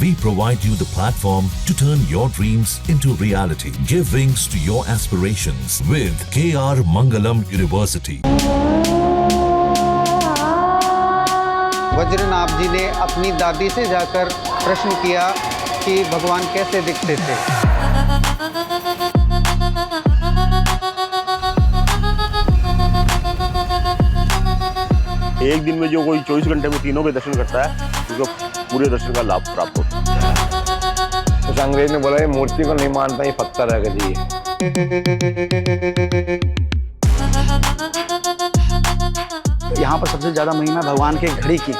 We provide you the platform to turn your dreams into reality. Give wings to your aspirations with KR Mangalam University. Vajranabh जी ने अपनी दादी से जाकर प्रश्न किया कि भगवान कैसे दिखते थे। एक दिन में जो कोई 24 घंटे में तीनों के दर्शन करता है उसको पूरे दर्शन का लाभ प्राप्त होता है। उस अंग्रेज ने बोला ये मूर्ति को नहीं मानता, ये पत्थर है जी। यहाँ पर सबसे ज्यादा महिमा भगवान के घड़ी की।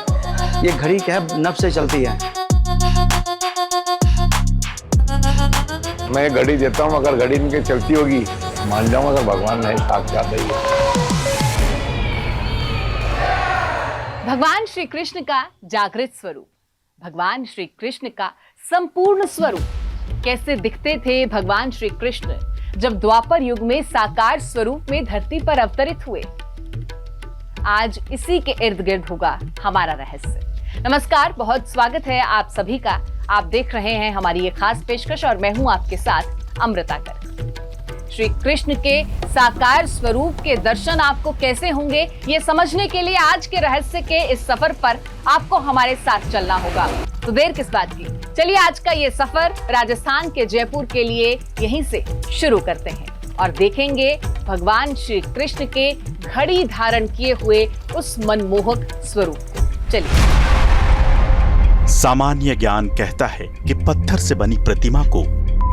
ये घड़ी क्या है, नब से चलती है। मैं घड़ी देता हूँ, अगर घड़ी इनके चलती होगी मान जाऊंगा, अगर भगवान नहीं साक्षात है। भगवान श्री कृष्ण का जागृत स्वरूप, भगवान श्री कृष्ण का संपूर्ण स्वरूप। कैसे दिखते थे भगवान श्री कृष्ण जब द्वापर युग में साकार स्वरूप में धरती पर अवतरित हुए? आज इसी के इर्द गिर्द होगा हमारा रहस्य। नमस्कार, बहुत स्वागत है आप सभी का। आप देख रहे हैं हमारी ये खास पेशकश और मैं हूं आपके साथ अमृता कर। श्री कृष्ण के साकार स्वरूप के दर्शन आपको कैसे होंगे, ये समझने के लिए आज के रहस्य के इस सफर पर आपको हमारे साथ चलना होगा। तो देर किस बात की, चलिए आज का ये सफर राजस्थान के जयपुर के लिए यहीं से शुरू करते हैं और देखेंगे भगवान श्री कृष्ण के घड़ी धारण किए हुए उस मनमोहक स्वरूप को। चलिए। सामान्य ज्ञान कहता है कि पत्थर से बनी प्रतिमा को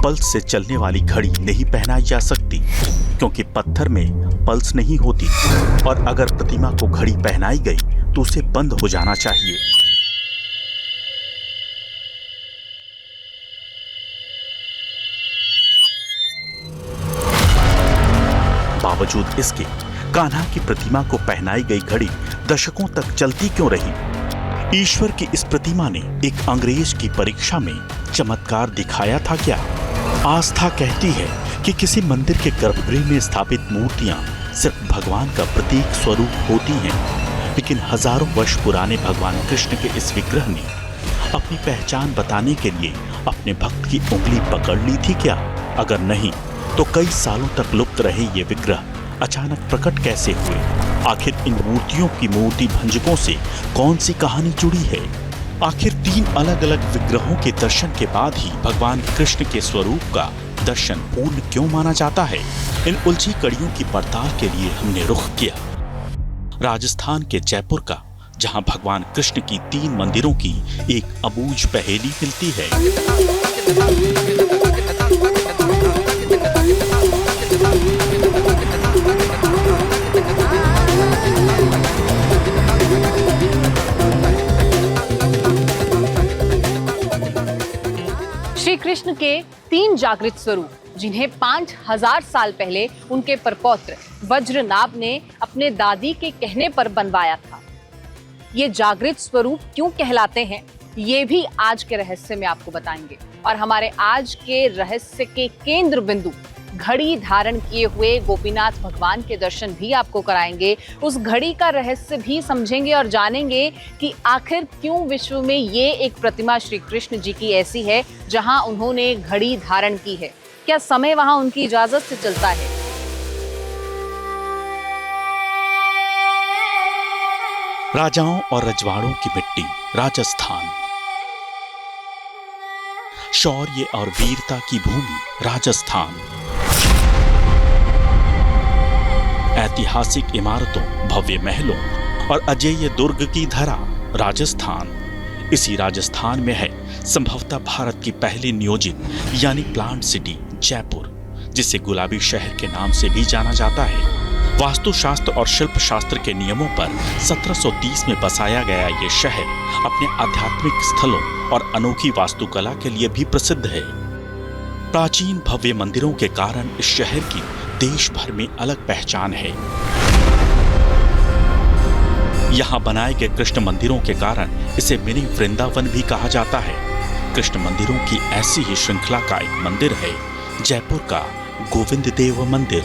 पल्स से चलने वाली घड़ी नहीं पहनाई जा सकती, क्योंकि पत्थर में पल्स नहीं होती और अगर प्रतिमा को घड़ी पहनाई गई तो उसे बंद हो जाना चाहिए। बावजूद इसके कान्हा की प्रतिमा को पहनाई गई घड़ी दशकों तक चलती क्यों रही? ईश्वर की इस प्रतिमा ने एक अंग्रेज की परीक्षा में चमत्कार दिखाया था क्या? आस्था कहती है कि किसी मंदिर के गर्भगृह में स्थापित मूर्तियां सिर्फ भगवान का प्रतीक स्वरूप होती हैं, लेकिन हजारों वर्ष पुराने भगवान कृष्ण के इस विग्रह ने अपनी पहचान बताने के लिए अपने भक्त की उंगली पकड़ ली थी क्या? अगर नहीं तो कई सालों तक लुप्त रहे ये विग्रह अचानक प्रकट कैसे हुए? आखिर इन मूर्तियों की मूर्ति भंजकों से कौन सी कहानी जुड़ी है? आखिर 3 अलग अलग विग्रहों के दर्शन के बाद ही भगवान कृष्ण के स्वरूप का दर्शन पूर्ण क्यों माना जाता है? इन उलझी कड़ियों की पड़ताल के लिए हमने रुख किया राजस्थान के जयपुर का, जहां भगवान कृष्ण की 3 मंदिरों की एक अबूझ पहेली मिलती है। श्री कृष्ण के 3 जागृत स्वरूप, जिन्हें 5000 साल पहले उनके परपौत्र वज्रनाभ ने अपने दादी के कहने पर बनवाया था। ये जागृत स्वरूप क्यों कहलाते हैं, ये भी आज के रहस्य में आपको बताएंगे। और हमारे आज के रहस्य के केंद्र बिंदु घड़ी धारण किए हुए गोपीनाथ भगवान के दर्शन भी आपको कराएंगे। उस घड़ी का रहस्य भी समझेंगे और जानेंगे कि आखिर क्यों विश्व में ये एक प्रतिमा श्री कृष्ण जी की ऐसी है जहां उन्होंने घड़ी धारण की है। क्या समय वहां उनकी इजाजत से चलता है? राजाओं और रजवाड़ों की मिट्टी राजस्थान, शौर्य और वीरता की भूमि राजस्थान, ऐतिहासिक इमारतों, भव्य महलों और अजेय दुर्ग की धरा राजस्थान। इसी राजस्थान में है संभवतः भारत की पहली नियोजित यानी प्लांट सिटी जयपुर, जिसे गुलाबी शहर के नाम से भी जाना जाता है। वास्तुशास्त्र और शिल्प शास्त्र के नियमों पर 1730 में बसाया गया ये शहर अपने आध्यात्मिक स्थलों और अनोखी वास्तुकला के लिए भी प्रसिद्ध है। प्राचीन भव्य मंदिरों के कारण इस शहर की देश भर में अलग पहचान है। यहाँ बनाए गए कृष्ण मंदिरों के कारण इसे मिनी वृंदावन भी कहा जाता है। कृष्ण मंदिरों की ऐसी ही श्रृंखला का एक मंदिर है जयपुर का गोविंद देव मंदिर।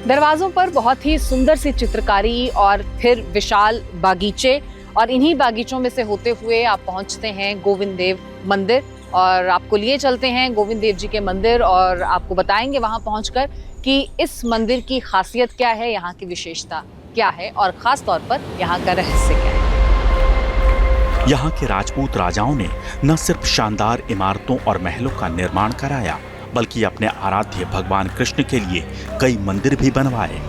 दरवाजों पर बहुत ही सुंदर सी चित्रकारी और फिर विशाल बागीचे और इन्हीं बागीचों में से होते हुए आप पहुंचते हैं गोविंद देव मंदिर और आपको लिए चलते हैं गोविंद देव जी के मंदिर और आपको बताएंगे वहां पहुंचकर कि इस मंदिर की खासियत क्या है, यहाँ की विशेषता क्या है और खास तौर पर यहाँ का रहस्य क्या है। यहाँ के राजपूत राजाओं ने न सिर्फ शानदार इमारतों और महलों का निर्माण कराया बल्कि अपने आराध्य भगवान कृष्ण के लिए कई मंदिर भी बनवाए।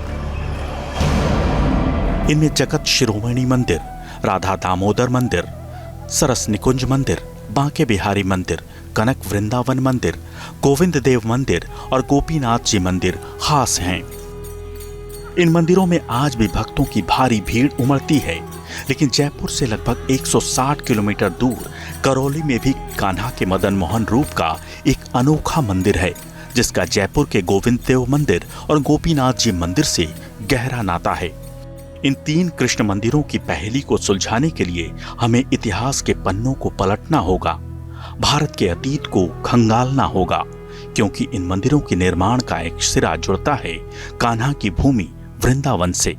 इनमें जगत शिरोमणि मंदिर, राधा दामोदर मंदिर, सरस निकुंज मंदिर, बांके बिहारी मंदिर, कनक वृंदावन मंदिर, गोविंद देव मंदिर और गोपीनाथ जी मंदिर खास हैं। इन मंदिरों में आज भी भक्तों की भारी भीड़ उमड़ती है, लेकिन जयपुर से लगभग 160 किलोमीटर दूर करौली में भी कान्हा के मदन मोहन रूप का एक अनोखा मंदिर है, जिसका जयपुर के गोविंद देव मंदिर और गोपीनाथ जी मंदिर से गहरा नाता है। इन 3 कृष्ण मंदिरों की पहेली को सुलझाने के लिए हमें इतिहास के पन्नों को पलटना होगा, भारत के अतीत को खंगालना होगा, क्योंकि इन मंदिरों के निर्माण का एक सिरा जुड़ता है कान्हा की भूमि वृंदावन से।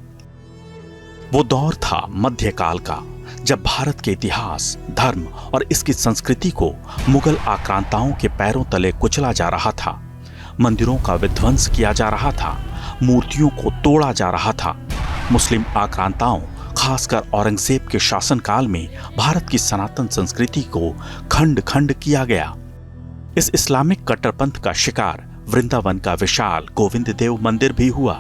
वो दौर था मध्यकाल का, जब भारत के इतिहास, धर्म और इसकी संस्कृति को मुगल आक्रांताओं के पैरों तले कुचला जा रहा था। मंदिरों का विध्वंस किया जा रहा था, मूर्तियों को तोड़ा जा रहा था। मुस्लिम आक्रांताओं, खासकर औरंगजेब के शासनकाल में भारत की सनातन संस्कृति को खंड खंड किया गया। इस इस्लामिक कट्टरपंथ का शिकार वृंदावन का विशाल गोविंद देव मंदिर भी हुआ।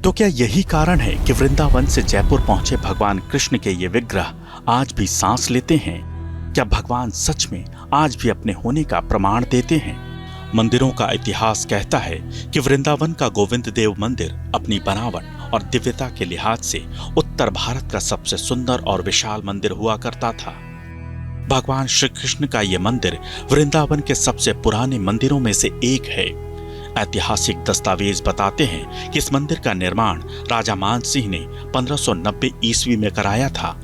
तो क्या यही कारण है कि वृंदावन से जयपुर पहुंचे भगवान कृष्ण के ये विग्रह आज भी सांस लेते हैं? क्या भगवान सच में आज भी अपने होने का प्रमाण देते हैं? मंदिरों का इतिहास कहता है कि वृंदावन का गोविंद देव मंदिर अपनी बनावट और दिव्यता के लिहाज से उत्तर भारत का सबसे सुंदर और विशाल मंदिर हुआ करता था। भगवान श्री कृष्ण का यह मंदिर वृंदावन के सबसे पुराने मंदिरों में से एक है। ऐतिहासिक दस्तावेज बताते हैं कि इस मंदिर का निर्माण राजा मान सिंह ने 1590 ईस्वी में कराया था।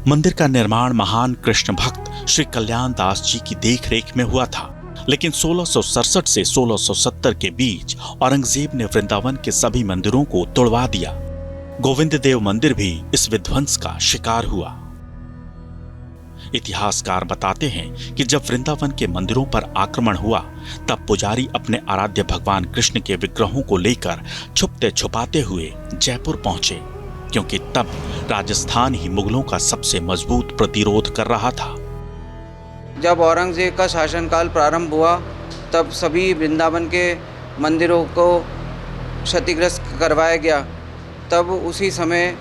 मंदिर का निर्माण महान कृष्ण भक्त श्री कल्याण दास जी की देखरेख में हुआ था, लेकिन 1667 से 1670 के बीच औरंगजेब ने वृंदावन के सभी मंदिरों को तोड़वा दिया। गोविंद देव मंदिर भी इस विध्वंस का शिकार हुआ। इतिहासकार बताते हैं कि जब वृंदावन के मंदिरों पर आक्रमण हुआ, तब पुजारी अपने आराध्य भगवान कृष्ण के विग्रहों को लेकर छुपते छुपाते हुए जयपुर पहुंचे, क्योंकि तब राजस्थान ही मुगलों का सबसे मजबूत प्रतिरोध कर रहा था। जब औरंगजेब का शासनकाल प्रारंभ हुआ, तब सभी वृंदावन के मंदिरों को क्षतिग्रस्त करवाया गया। तब उसी समय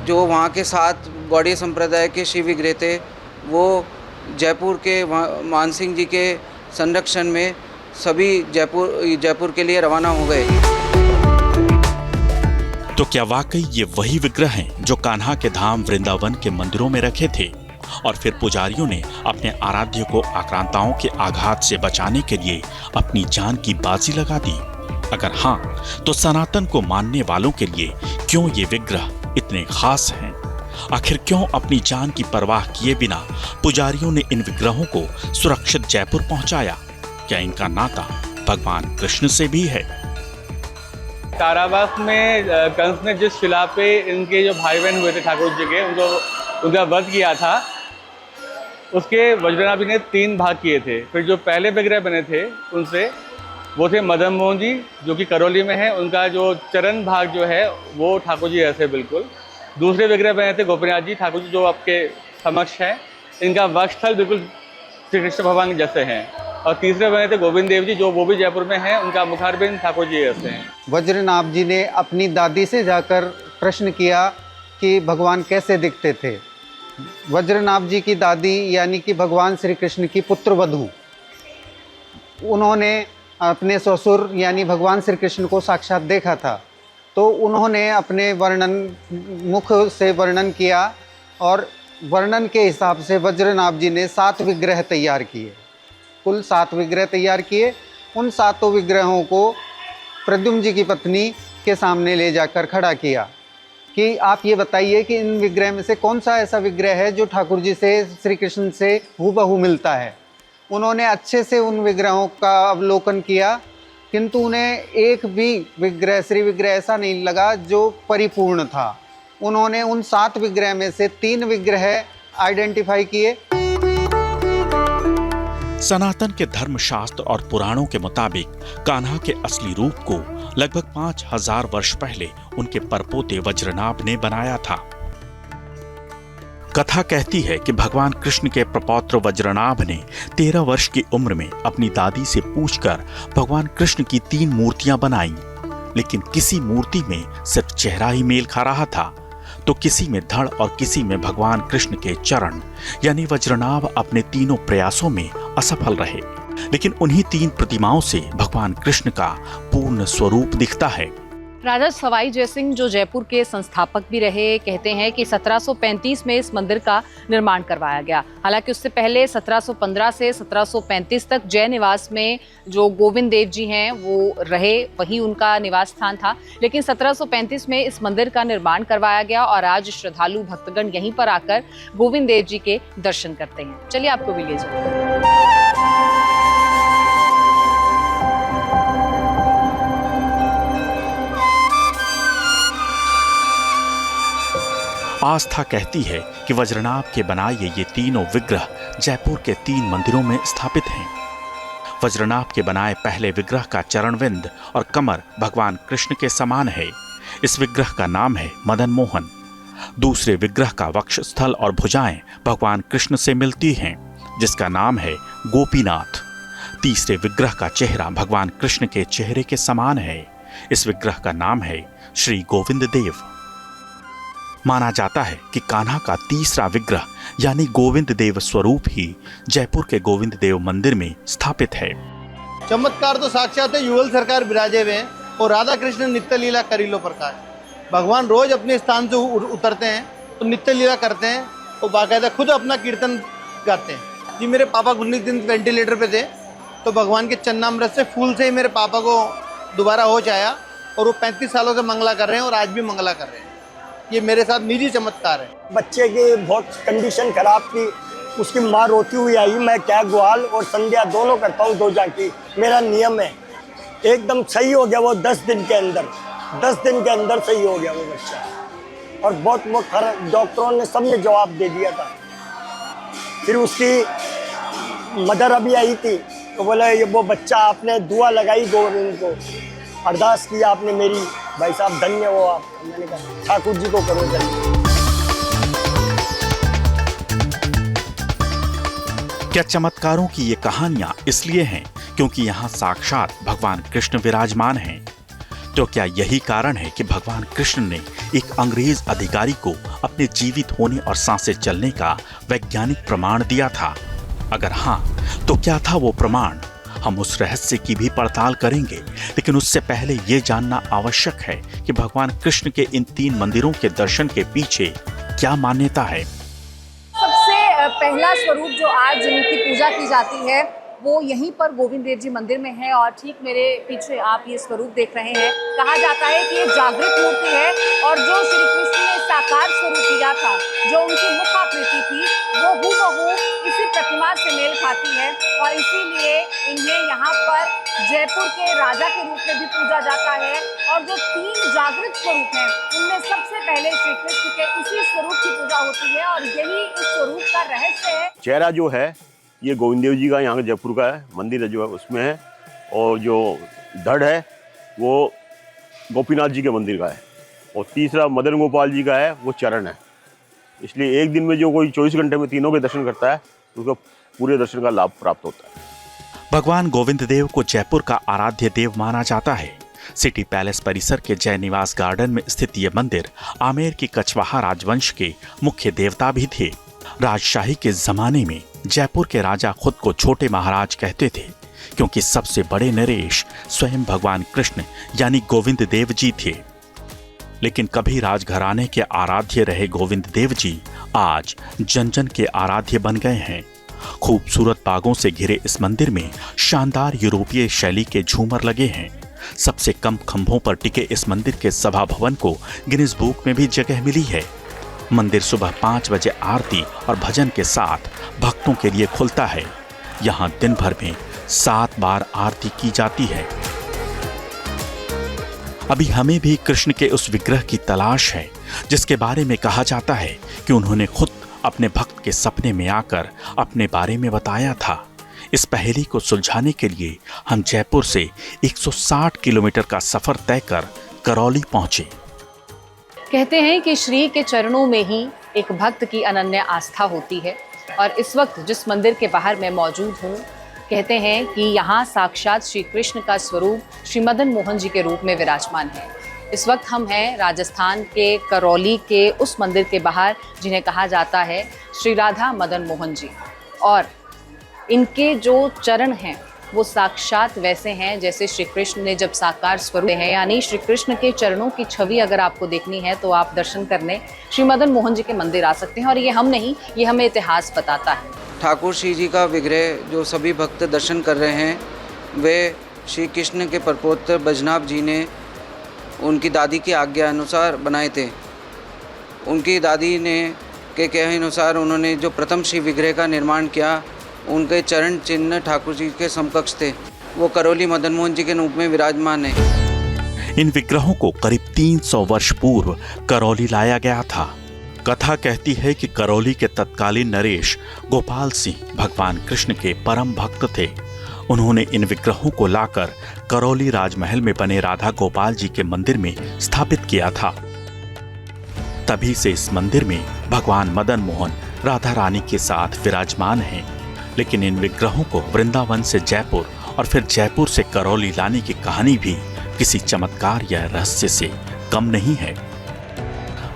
जो वहाँ के 7 गौड़ीय संप्रदाय के शिव विग्रह थे, वो जयपुर के मानसिंह जी के संरक्षण में सभी जयपुर के लिए रवाना हो गए। तो क्या वाकई ये वही विग्रह हैं जो कान्हा के धाम वृंदावन के मंदिरों में रखे थे और फिर पुजारियों ने अपने आराध्य को आक्रांताओं के आघात से बचाने के लिए अपनी जान की बाजी लगा दी? अगर हाँ, तो सनातन को मानने वालों के लिए क्यों ये विग्रह इतने खास हैं? आखिर क्यों अपनी जान की परवाह किए बिना पुजारियों ने इन विग्रहों को सुरक्षित जयपुर पहुंचाया? क्या इनका नाता भगवान कृष्ण से भी है? कारावास में कंस ने जिस शिला पे इनके जो भाई बहन हुए थे ठाकुर जी के, उनका वध किया था, उसके वज्रनाभि ने 3 भाग किए थे। फिर जो पहले विग्रह बने थे उनसे, वो थे मदन मोहन जी जो कि करौली में है, उनका जो चरण भाग जो है वो ठाकुर जी ऐसे बिल्कुल। दूसरे विग्रह बने थे गोपीनाथ जी ठाकुर जी जो आपके समक्ष हैं, इनका वक्षस्थल बिल्कुल श्री कृष्ण भगवान जैसे हैं। और तीसरे बने थे गोविंद देव जी जो वो भी जयपुर में हैं, उनका मुखारबिंद ठाकुर जी ऐसे हैं। वज्रनाभ जी ने अपनी दादी से जाकर प्रश्न किया कि भगवान कैसे दिखते थे। वज्रनाभ जी की दादी यानी कि भगवान श्री कृष्ण की पुत्रवधू, उन्होंने अपने ससुर यानी भगवान श्री कृष्ण को साक्षात देखा था, तो उन्होंने अपने मुख से वर्णन किया और वर्णन के हिसाब से वज्रनाभ जी ने 7 विग्रह तैयार किए। कुल 7 विग्रह तैयार किए। उन 7 विग्रहों को प्रद्युम्न जी की पत्नी के सामने ले जाकर खड़ा किया कि आप ये बताइए कि इन विग्रह में से कौन सा ऐसा विग्रह है जो ठाकुर जी से, श्री कृष्ण से हूबहू मिलता है। उन्होंने अच्छे से उन विग्रहों का अवलोकन किया, किंतु उन्हें एक भी विग्रह, श्री विग्रह ऐसा नहीं लगा जो परिपूर्ण था। उन्होंने उन 7 विग्रह में से 3 विग्रह आइडेंटिफाई किए। सनातन के धर्मशास्त्र और पुराणों के मुताबिक कान्हा के असली रूप को लगभग 5000 वर्ष पहले उनके परपोते वज्रनाभ ने बनाया था। कथा कहती है कि भगवान कृष्ण के प्रपौत्र वज्रनाभ ने 13 वर्ष की उम्र में अपनी दादी से पूछकर भगवान कृष्ण की 3 मूर्तियां बनाई, लेकिन किसी मूर्ति में सिर्फ चेहरा ही मेल खा रहा था, तो किसी में धड़ और किसी में भगवान कृष्ण के चरण, यानी वज्रनाभ अपने तीनों प्रयासों में असफल रहे। लेकिन उन्हीं 3 प्रतिमाओं से भगवान कृष्ण का पूर्ण स्वरूप दिखता है। राजा सवाई जयसिंह, जो जयपुर के संस्थापक भी रहे, कहते हैं कि 1735 में इस मंदिर का निर्माण करवाया गया। हालांकि उससे पहले 1715 से 1735 तक जय निवास में जो गोविंद देव जी हैं वो रहे, वही उनका निवास स्थान था। लेकिन 1735 में इस मंदिर का निर्माण करवाया गया और आज श्रद्धालु भक्तगण यहीं पर आकर गोविंद देव जी के दर्शन करते हैं। चलिए आपको भी ले जाओ। आस्था कहती है कि वज्रनाभ के बनाए ये तीनों विग्रह जयपुर के 3 मंदिरों में स्थापित हैं। वज्रनाभ के बनाए पहले विग्रह का चरणविंद और कमर भगवान कृष्ण के समान है। इस विग्रह का नाम है मदन मोहन। दूसरे विग्रह का वक्षस्थल और भुजाएं भगवान कृष्ण से मिलती हैं, जिसका नाम है गोपीनाथ। तीसरे विग्रह का चेहरा भगवान कृष्ण के चेहरे के समान है। इस विग्रह का नाम है श्री गोविंद देव। माना जाता है कि कान्हा का तीसरा विग्रह यानी गोविंद देव स्वरूप ही जयपुर के गोविंद देव मंदिर में स्थापित है। चमत्कार तो साक्षात है, युगल सरकार विराजे हुए हैं और राधा कृष्ण नित्य लीला करीलो प्रकाश। भगवान रोज अपने स्थान से उतरते हैं तो नित्य लीला करते हैं और बाकायदा खुद अपना कीर्तन गाते हैं। जी मेरे पापा 19 दिन वेंटिलेटर पे थे, तो भगवान के चन्नामृत से फूल से ही मेरे पापा को दोबारा होश आया और वो 35 सालों से मंगला कर रहे हैं और आज भी मंगला कर रहे हैं। ये मेरे साथ निजी चमत्कार है। बच्चे की बहुत कंडीशन खराब थी, उसकी माँ रोती हुई आई। मैं क्या ग्वाल और संध्या दोनों करता हूँ 2 जाकी, मेरा नियम है। एकदम सही हो गया वो 10 दिन के अंदर, 10 दिन के अंदर सही हो गया वो बच्चा। और बहुत डॉक्टरों ने सबने जवाब दे दिया था। फिर उसकी मदर अभी आई थी तो बोला ये वो बच्चा आपने दुआ लगाई गोविंद को, अरदास किया आपने मेरी, भाई साहब धन्य हो आप। मैंने कहा ठाकुर जी को करो धन्य। क्या चमत्कारों की ये कहानियां इसलिए हैं क्योंकि यहाँ साक्षात भगवान कृष्ण विराजमान हैं? तो क्या यही कारण है कि भगवान कृष्ण ने एक अंग्रेज अधिकारी को अपने जीवित होने और सांसें चलने का वैज्ञानिक प्रमाण दिया था? अगर हाँ, तो क्या था वो प्रमाण? हम उस रहस्य की भी पड़ताल करेंगे, लेकिन उससे पहले ये जानना आवश्यक है कि भगवान कृष्ण के इन 3 मंदिरों के दर्शन के पीछे क्या मान्यता है। सबसे पहला स्वरूप जो आज जिनकी पूजा की जाती है वो यहीं पर गोविंद देव जी मंदिर में है और ठीक मेरे पीछे आप ये स्वरूप देख रहे हैं। कहा जाता है कि ये जागृत मूर्ति है और जो श्री कृष्ण ने साकार स्वरूप लिया था, जो उनकी मुख आकृति थी, वो हूबहू इसी प्रतिमा से मेल खाती है और इसीलिए इन्हें यहाँ पर जयपुर के राजा के रूप में भी पूजा जाता है। और जो 3 जागृत स्वरूप हैं उनमें सबसे पहले श्री कृष्ण के इसी स्वरूप की पूजा होती है और यही इस स्वरूप का रहस्य है। चेहरा जो है ये गोविंद देव जी का यहाँ जयपुर का है, मंदिर जो है उसमें है, और जो धड़ है वो गोपीनाथ जी के मंदिर का है, और तीसरा मदन गोपाल जी का है, वो चरण है। इसलिए एक दिन में जो कोई 24 घंटे में तीनों के दर्शन करता है उसको पूरे दर्शन का लाभ प्राप्त होता है। भगवान गोविंद देव को जयपुर का आराध्य देव माना जाता है। सिटी पैलेस परिसर के जय निवास गार्डन में स्थित ये मंदिर आमेर की कछवाहा राजवंश के मुख्य देवता भी थे। राजशाही के जमाने में जयपुर के राजा खुद को छोटे महाराज कहते थे, क्योंकि सबसे बड़े नरेश स्वयं भगवान कृष्ण यानी गोविंद देव जी थे। लेकिन कभी राजघराने के आराध्य रहे गोविंद देव जी आज जन जन के आराध्य बन गए हैं। खूबसूरत बागों से घिरे इस मंदिर में शानदार यूरोपीय शैली के झूमर लगे हैं। सबसे कम खंभों पर टिके इस मंदिर के सभा भवन को गिनीज बुक में भी जगह मिली है। मंदिर सुबह 5 बजे आरती और भजन के साथ भक्तों के लिए खुलता है। यहाँ दिन भर में 7 बार आरती की जाती है। अभी हमें भी कृष्ण के उस विग्रह की तलाश है जिसके बारे में कहा जाता है कि उन्होंने खुद अपने भक्त के सपने में आकर अपने बारे में बताया था। इस पहेली को सुलझाने के लिए हम जयपुर से 160 किलोमीटर का सफर तय कर करौली पहुंचे। कहते हैं कि श्री के चरणों में ही एक भक्त की अनन्य आस्था होती है और इस वक्त जिस मंदिर के बाहर मैं मौजूद हूँ, कहते हैं कि यहाँ साक्षात श्री कृष्ण का स्वरूप श्री मदन मोहन जी के रूप में विराजमान है। इस वक्त हम हैं राजस्थान के करौली के उस मंदिर के बाहर जिन्हें कहा जाता है श्री राधा मदन मोहन जी, और इनके जो चरण हैं वो साक्षात वैसे हैं जैसे श्री कृष्ण ने जब साकार स्वरूप है, यानी श्री कृष्ण के चरणों की छवि अगर आपको देखनी है तो आप दर्शन करने श्री मदन मोहन जी के मंदिर आ सकते हैं। और ये हम नहीं, ये हमें इतिहास बताता है। ठाकुर श्री जी का विग्रह जो सभी भक्त दर्शन कर रहे हैं, वे श्री कृष्ण के परपोत्र बजनाभ जी ने उनकी दादी की आज्ञा अनुसार बनाए थे। उनकी दादी ने के कहे अनुसार उन्होंने जो प्रथम श्री विग्रह का निर्माण किया, उनके चरण चिन्ह ठाकुर जी के समकक्ष थे। वो करौली मदन मोहन जी के रूप में विराजमान है। इन विग्रहों को करीब 300 वर्ष पूर्व करौली लाया गया था। कथा कहती है कि करौली के तत्कालीन नरेश गोपाल सिंह भगवान कृष्ण के परम भक्त थे। उन्होंने इन विग्रहों को लाकर करौली राजमहल में बने राधा गोपाल जी के मंदिर में स्थापित किया था। तभी से इस मंदिर में भगवान मदन मोहन राधा रानी के साथ विराजमान हैं। लेकिन इन विग्रहों को वृंदावन से जयपुर और फिर जयपुर से करौली लाने की कहानी भी किसी चमत्कार या रहस्य से कम नहीं है।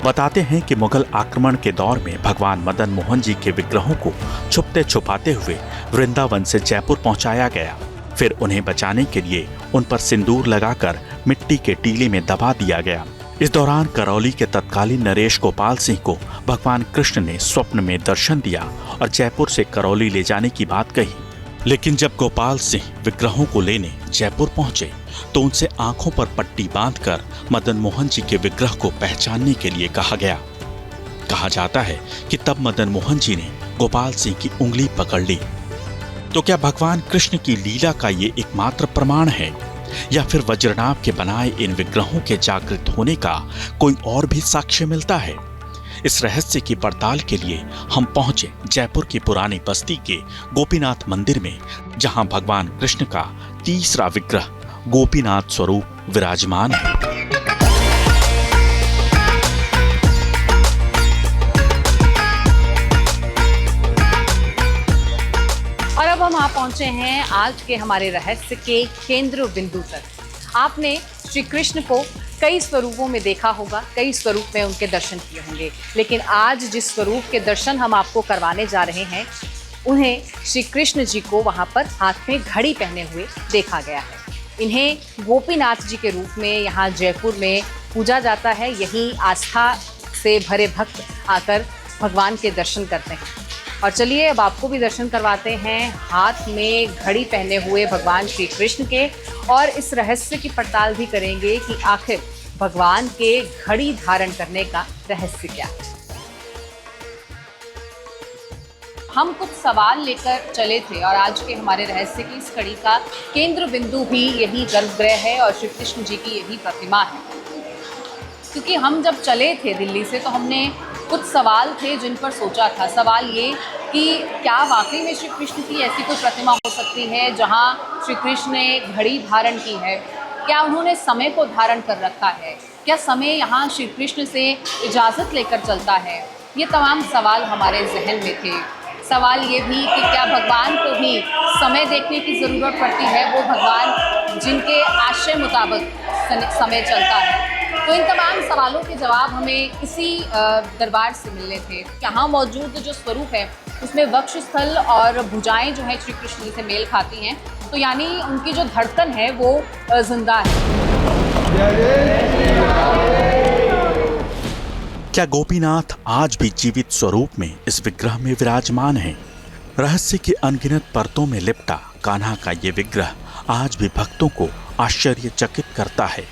बताते हैं कि मुगल आक्रमण के दौर में भगवान मदन मोहन जी के विग्रहों को छुपते छुपाते हुए वृंदावन से जयपुर पहुंचाया गया। फिर उन्हें बचाने के लिए उन पर सिंदूर लगाकर मिट्टी के टीले में दबा दिया गया। इस दौरान करौली के तत्कालीन नरेश गोपाल सिंह को भगवान कृष्ण ने स्वप्न में दर्शन दिया और जयपुर से करौली ले जाने की बात कही। लेकिन जब गोपाल सिंह विग्रहों को लेने जयपुर पहुंचे तो उनसे आंखों पर पट्टी बांधकर मदन मोहन जी के विग्रह को पहचानने के लिए कहा गया। कहा जाता है कि तब मदन मोहन जी ने गोपाल सिंह की उंगली पकड़ ली। तो क्या भगवान कृष्ण की लीला का ये एकमात्र प्रमाण है या फिर वज्रनाभ के बनाए इन विग्रहों के जागृत होने का कोई और भी साक्ष्य मिलता है? इस रहस्य की पड़ताल के लिए हम पहुंचे जयपुर की पुरानी बस्ती के गोपीनाथ मंदिर में, जहां भगवान कृष्ण का तीसरा विग्रह गोपीनाथ स्वरूप विराजमान है। और अब हम आ पहुंचे हैं आज के हमारे रहस्य के केंद्र बिंदु तक। आपने श्री कृष्ण को कई स्वरूपों में देखा होगा, कई स्वरूप में उनके दर्शन किए होंगे, लेकिन आज जिस स्वरूप के दर्शन हम आपको करवाने जा रहे हैं, उन्हें श्री कृष्ण जी को वहां पर हाथ में घड़ी पहने हुए देखा गया है। इन्हें गोपीनाथ जी के रूप में यहाँ जयपुर में पूजा जाता है। यही आस्था से भरे भक्त आकर भगवान के दर्शन करते हैं। और चलिए अब आपको भी दर्शन करवाते हैं हाथ में घड़ी पहने हुए भगवान श्री कृष्ण के, और इस रहस्य की पड़ताल भी करेंगे कि आखिर भगवान के घड़ी धारण करने का रहस्य क्या है। हम कुछ सवाल लेकर चले थे और आज के हमारे रहस्य की इस कड़ी का केंद्र बिंदु भी यही गर्भगृह है और श्री कृष्ण जी की यही प्रतिमा है। क्योंकि हम जब चले थे दिल्ली से तो हमने कुछ सवाल थे जिन पर सोचा था। सवाल ये कि क्या वाकई में श्री कृष्ण की ऐसी कोई प्रतिमा हो सकती है जहां श्री कृष्ण ने घड़ी धारण की है? क्या उन्होंने समय को धारण कर रखा है? क्या समय यहाँ श्री कृष्ण से इजाज़त लेकर चलता है? ये तमाम सवाल हमारे जहन में थे। सवाल ये भी कि क्या भगवान को भी समय देखने की ज़रूरत पड़ती है, वो भगवान जिनके आशय मुताबिक समय चलता है? तो इन तमाम सवालों के जवाब हमें इसी दरबार से मिलने थे। यहाँ मौजूद जो स्वरूप है उसमें वक्षस्थल और भुजाएं जो है श्री कृष्ण जी से मेल खाती हैं, तो यानी उनकी जो धड़कन है वो जिंदा है। क्या गोपीनाथ आज भी जीवित स्वरूप में इस विग्रह में विराजमान हैं? रहस्य की अनगिनत परतों में लिपटा कान्हा का ये विग्रह आज भी भक्तों को आश्चर्यचकित करता है।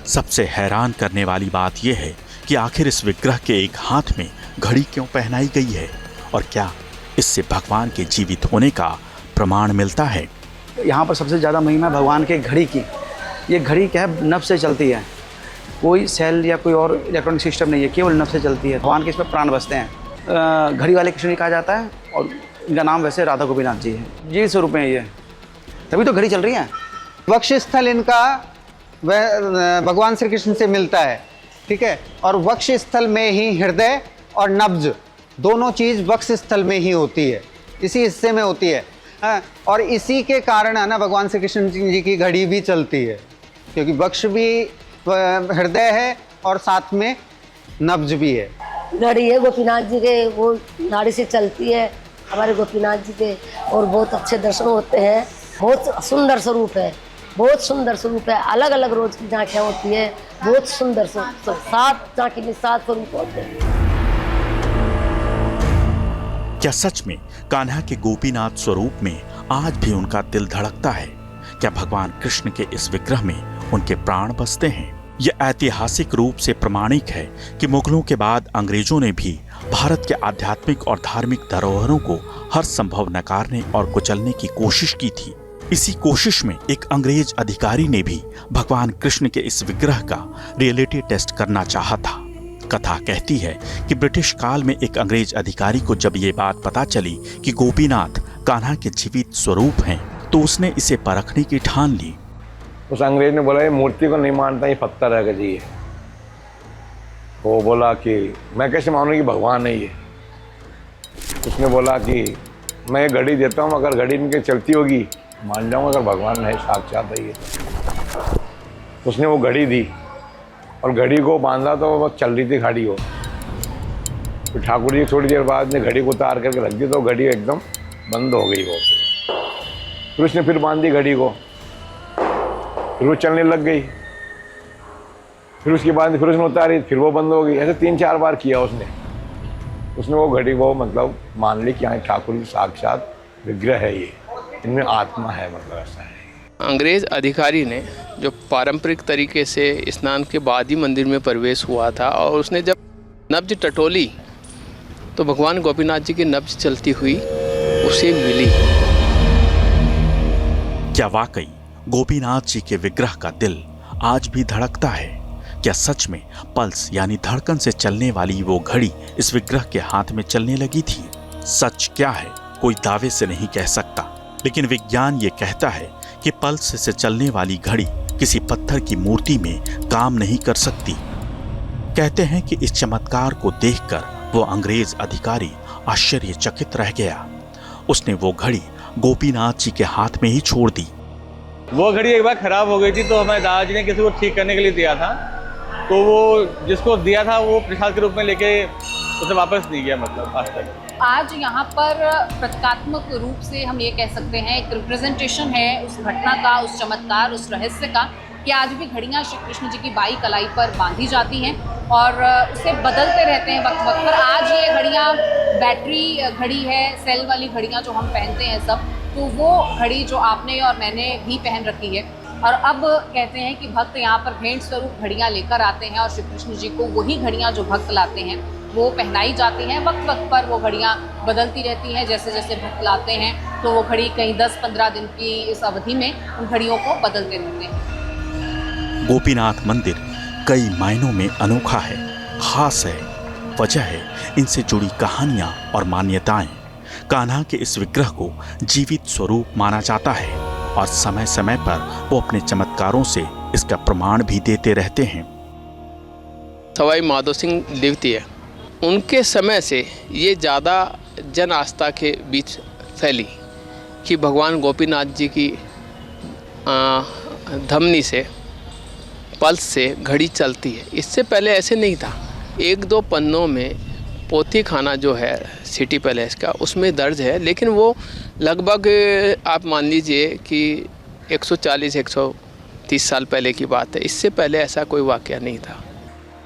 सबसे हैरान करने वाली बात यह है कि आखिर इस विग्रह के एक हाथ में घड़ी क्यों पहनाई गई है और क्या इससे भगवान के जीवित होने का प्रमाण मिलता है? यहाँ पर सबसे ज़्यादा महिमा भगवान के घड़ी की। ये घड़ी क्या है, नभ से चलती है। कोई सेल या कोई और इलेक्ट्रॉनिक सिस्टम नहीं है, केवल नभ से चलती है। भगवान के इसमें प्राण बसते हैं। घड़ी वाले कृष्ण कहा जाता है और इनका नाम वैसे राधा गोपीनाथ जी है। जी स्वरूप में ये, तभी तो घड़ी चल रही है। वक्ष स्थल इनका वह भगवान श्री कृष्ण से मिलता है, ठीक है। और वक्ष स्थल में ही हृदय और नब्ज दोनों चीज़ वक्ष स्थल में ही होती है, इसी हिस्से में होती है। हाँ, और इसी के कारण है ना भगवान श्री कृष्ण जी की घड़ी भी चलती है, क्योंकि वक्ष भी हृदय है और साथ में नब्ज भी है। घड़ी है गोपीनाथ जी के, वो नाड़ी से चलती है हमारे गोपीनाथ जी के, और बहुत अच्छे दर्शन होते हैं। बहुत सुंदर स्वरूप है, बहुत सुंदर स्वरूप है। अलग अलग रोज की झांकियाँ होती है, बहुत सुंदर स्वरूप। 7 झांकी में 7 स्वरूप होते हैं। क्या सच में कान्हा के गोपीनाथ स्वरूप में आज भी उनका दिल धड़कता है? क्या भगवान कृष्ण के इस विग्रह में उनके प्राण बसते हैं? यह ऐतिहासिक रूप से प्रमाणिक है कि मुगलों के बाद अंग्रेजों ने भी भारत के आध्यात्मिक और धार्मिक धरोहरों को हर संभव नकारने और कुचलने की कोशिश की थी। इसी कोशिश में एक अंग्रेज अधिकारी ने भी भगवान कृष्ण के इस विग्रह का रियलिटी टेस्ट करना चाहा था। कथा कहती है कि ब्रिटिश काल में एक अंग्रेज अधिकारी को जब ये बात पता चली कि गोपीनाथ कान्हा के जीवित स्वरूप हैं, तो उसने इसे परखने की ठान ली। उस अंग्रेज ने बोला ये मूर्ति को नहीं मानता, ये पत्थर है जी। वो बोला कि मैं कैसे मानूं कि भगवान है ये। उसने बोला कि मैं घड़ी देता हूँ, अगर घड़ी इनके चलती होगी मान जाऊँगा, अगर भगवान है साक्षात है ये। उसने वो घड़ी दी और घड़ी को बांधा तो वो चल रही थी घड़ी हो। फिर ठाकुर जी थोड़ी देर बाद ने घड़ी को उतार करके रख दी तो घड़ी एकदम बंद हो गई वो। फिर उसने फिर बांध दी घड़ी को, फिर वो चलने लग गई। फिर उसके बाद फिर उसने उतारी, फिर वो बंद हो गई। ऐसे 3-4 बार किया उसने वो घड़ी को मतलब मान ली कि यहाँ ठाकुर जी साक्षात विग्रह है, ये इनमें आत्मा है, मतलब ऐसा है। अंग्रेज़ अधिकारी ने जो पारंपरिक तरीके से स्नान के बाद ही मंदिर में प्रवेश हुआ था, और उसने जब नब्ज टटोली तो भगवान गोपीनाथ जी की नब्ज चलती हुई उसे मिली। क्या वाकई गोपीनाथ जी के विग्रह का दिल आज भी धड़कता है? क्या सच में पल्स यानी धड़कन से चलने वाली वो घड़ी इस विग्रह के हाथ में चलने लगी थी? सच क्या है कोई दावे से नहीं कह सकता, लेकिन विज्ञान ये कहता है कि पल्स से चलने वाली घड़ी किसी पत्थर की मूर्ति में काम नहीं कर सकती। कहते हैं कि इस चमत्कार को देखकर वो अंग्रेज अधिकारी आश्चर्यचकित रह गया। उसने वो घड़ी गोपीनाथ जी के हाथ में ही छोड़ दी। वो घड़ी एक बार खराब हो गई थी, तो हमारे दादाजी ने किसी को ठीक करने के लिए दिया था, तो वो जिसको दिया था वो प्रसाद के रूप में लेके उसे वापस नहीं गया, मतलब आज तक। आज यहाँ पर प्रतीकात्मक रूप से हम ये कह सकते हैं एक रिप्रेजेंटेशन है उस घटना का, उस चमत्कार, उस रहस्य का, कि आज भी घड़ियाँ श्री कृष्ण जी की बाई कलाई पर बांधी जाती हैं और उसे बदलते रहते हैं वक्त वक्त पर। आज ये घड़ियाँ बैटरी घड़ी है, सेल वाली घड़ियाँ जो हम पहनते हैं सब, तो वो घड़ी जो आपने और मैंने भी पहन रखी है। और अब कहते हैं कि भक्त यहाँ पर भेंट स्वरूप घड़ियाँ लेकर आते हैं और श्री कृष्ण जी को वही घड़ियाँ जो भक्त लाते हैं वो पहनाई जाती हैं। वक्त वक्त पर वो घड़ियाँ बदलती रहती हैं, जैसे जैसे भक्त लाते हैं तो वो घड़ी कहीं 10-15 दिन की इस अवधि में उन घड़ियों को बदलते रहते हैं। गोपीनाथ मंदिर कई मायनों में अनोखा है, खास है। वजह है इनसे जुड़ी कहानियाँ और मान्यताएं। कान्हा के इस विग्रह को जीवित स्वरूप माना जाता है और समय समय पर वो अपने चमत्कारों से इसका प्रमाण भी देते रहते हैं। सवाई माधो सिंह द्वितीय, उनके समय से ये ज़्यादा जन आस्था के बीच फैली कि भगवान गोपीनाथ जी की धमनी से, पल्स से घड़ी चलती है। इससे पहले ऐसे नहीं था। 1-2 पन्नों में पोथी खाना जो है सिटी पैलेस का, उसमें दर्ज है, लेकिन वो लगभग आप मान लीजिए कि 140-130 साल पहले की बात है। इससे पहले ऐसा कोई वाक़या नहीं था।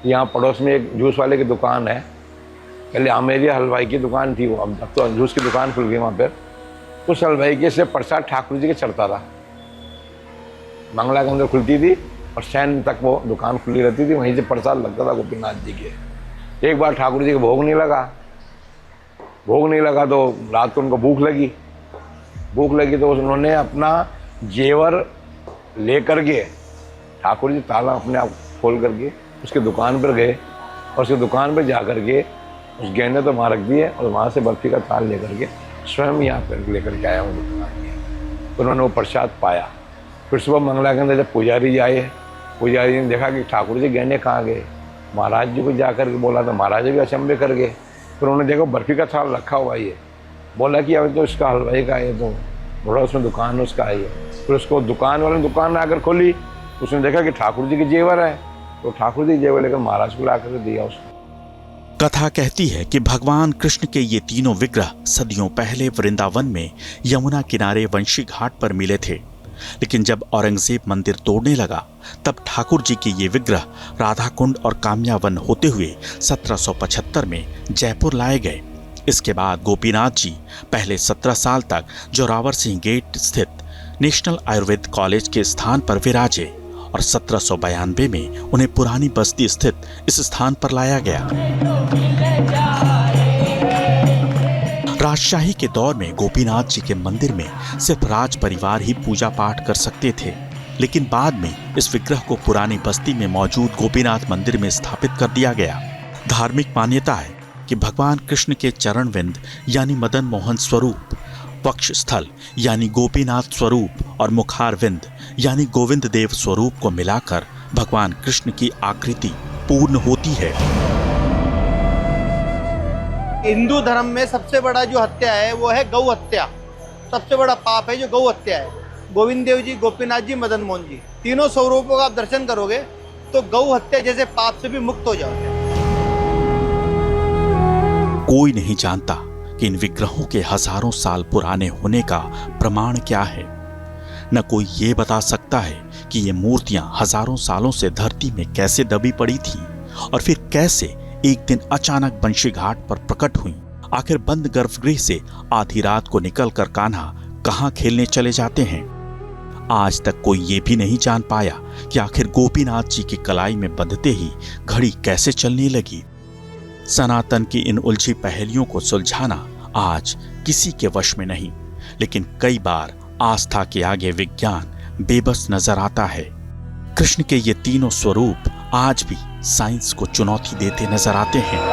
यहाँ पड़ोस में एक जूस वाले की दुकान है, पहले आमेरिया हलवाई की दुकान थी वो, अब तो जूस की दुकान खुल गई वहाँ पर। उस हलवाई के से प्रसाद ठाकुर जी के चढ़ता था, मंगला के अंदर खुलती थी और शैन तक वो दुकान खुली रहती थी, वहीं से प्रसाद लगता था गोपीनाथ जी के। एक बार ठाकुर जी के भोग नहीं लगा तो रात को उनको भूख लगी तो उन्होंने अपना जेवर ले करके ठाकुर जी ताला अपने आप खोल करके उसकी दुकान पर गए और उसकी दुकान पर जा कर के उस गेंदे तो वहाँ रख दिए और वहाँ से बर्फ़ी का थाल लेकर के स्वयं यहाँ पर लेकर के आया हूँ दुकान में। तो उन्होंने वो प्रसाद पाया। फिर सुबह मंगला के अंदर जब पुजारी जी आए, पुजारी जी ने देखा कि ठाकुर जी गेंदे कहाँ गए। महाराज जी को जा कर के बोला तो महाराज जी भी अचंभे कर गए। फिर उन्होंने देखा बर्फ़ी का थाल रखा हुआ ये, बोला कि अब तो इसका हलवाई का है, तो बोला उसमें दुकान उसका है। फिर उसको दुकान वाले ने दुकान आकर खोली, उसने देखा कि ठाकुर जी के जेवर है, तो ठाकुर जी जेवर लेकर महाराज को ला कर दिया उसको। कथा कहती है कि भगवान कृष्ण के ये तीनों विग्रह सदियों पहले वृंदावन में यमुना किनारे वंशी घाट पर मिले थे, लेकिन जब औरंगजेब मंदिर तोड़ने लगा तब ठाकुर जी के ये विग्रह राधाकुंड और कामयावन होते हुए 1775 में जयपुर लाए गए। इसके बाद गोपीनाथ जी पहले 17 साल तक जोरावर सिंह गेट स्थित नेशनल आयुर्वेद कॉलेज के स्थान पर विराजे और 1792 में उन्हें पुरानी बस्ती स्थित इस स्थान पर लाया गया। राजशाही के दौर में गोपीनाथ जी के मंदिर में सिर्फ राज परिवार ही पूजा पाठ कर सकते थे, लेकिन बाद में इस विग्रह को पुरानी बस्ती में मौजूद गोपीनाथ मंदिर में स्थापित कर दिया गया। धार्मिक मान्यता है कि भगवान कृष्ण के चरणविंद यानी मदन मोहन स्वरूप, वक्ष स्थल यानी गोपीनाथ स्वरूप और मुखारविंद यानी गोविंद देव स्वरूप को मिलाकर भगवान कृष्ण की आकृति पूर्ण होती है। हिंदू धर्म में सबसे बड़ा जो हत्या है वो है गौ हत्या। सबसे बड़ा पाप है जो गौ हत्या है। गोविंद देव जी, गोपीनाथ जी, मदन मोहन जी, तीनों स्वरूपों का आप दर्शन करोगे तो गौ हत्या जैसे पाप से भी मुक्त हो जाओगे। कोई नहीं जानता कि इन विग्रहों के हजारों साल पुराने होने का प्रमाण क्या है। न कोई ये बता सकता है कि ये मूर्तियां हजारों सालों से धरती में कैसे दबी पड़ी थीं और फिर कैसे एक दिन अचानक बंशी घाट पर प्रकट हुई। आखिर बंद गर्भगृह से आधी रात को निकलकर कान्हा कहां खेलने चले जाते हैं। आज तक कोई ये भी नहीं जान पाया कि आखिर गोपीनाथ जी की कलाई में बंधते ही घड़ी कैसे चलने लगी। सनातन की इन उलझी पहेलियों को सुलझाना आज किसी के वश में नहीं, लेकिन कई बार आस्था के आगे विज्ञान बेबस नजर आता है। कृष्ण के ये तीनों स्वरूप आज भी साइंस को चुनौती देते नजर आते हैं।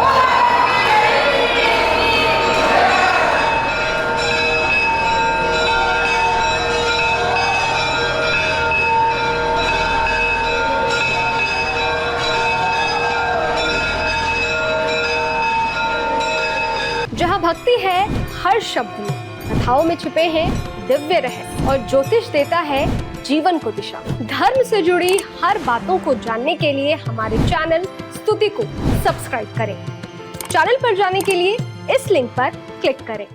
जहाँ भक्ति है हर शब्द में, कथाओं में छुपे हैं दिव्य रहस्य और ज्योतिष देता है जीवन को दिशा। धर्म से जुड़ी हर बातों को जानने के लिए हमारे चैनल स्तुति को सब्सक्राइब करें। चैनल पर जाने के लिए इस लिंक पर क्लिक करें।